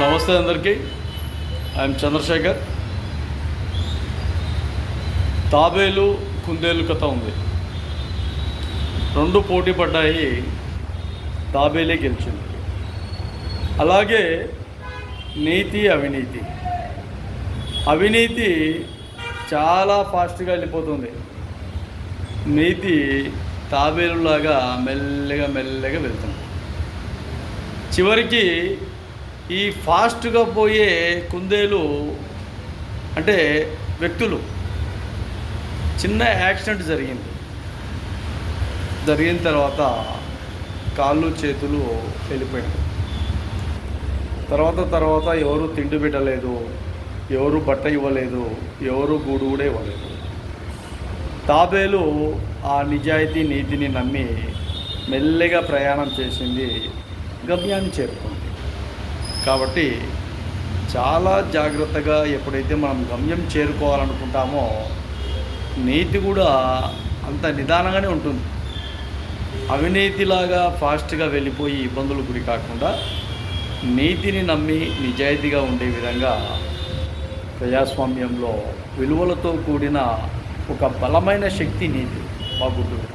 నమస్తే అందరికీ. ఐఎమ్ చంద్రశేఖర్. తాబేలు కుందేలు కథ ఉంది. రెండు పోటీ పడ్డాయి, తాబేలే గెలిచింది. అలాగే నీతి అవినీతి. అవినీతి చాలా ఫాస్ట్గా వెళ్ళిపోతుంది, నీతి తాబేలులాగా మెల్లగా వెళ్తుంది. చివరికి ఈ ఫాస్ట్గా పోయే కుందేలు అంటే వ్యక్తులు, చిన్న యాక్సిడెంట్ జరిగిన తర్వాత కాళ్ళు చేతులు వెళ్ళిపోయినాయి. తర్వాత ఎవరు తిండి పెట్టలేదు, ఎవరు బట్ట ఇవ్వలేదు, ఎవరు గూడు కూడా ఇవ్వలేదు. తాబేలు ఆ నిజాయితీ నీతిని నమ్మి మెల్లగా ప్రయాణం చేసింది, గమ్యాన్ని చేరుకుంది. కాబట్టి చాలా జాగ్రత్తగా ఎప్పుడైతే మనం గమ్యం చేరుకోవాలనుకుంటామో నీతి కూడా అంత నిదానంగానే ఉంటుంది. అవినీతిలాగా ఫాస్ట్గా వెళ్ళిపోయి ఇబ్బందులు గురి కాకుండా నీతిని నమ్మి నిజాయితీగా ఉండే విధంగా ప్రజాస్వామ్యంలో విలువలతో కూడిన ఒక బలమైన శక్తి నీతి. బాగుంటుంది.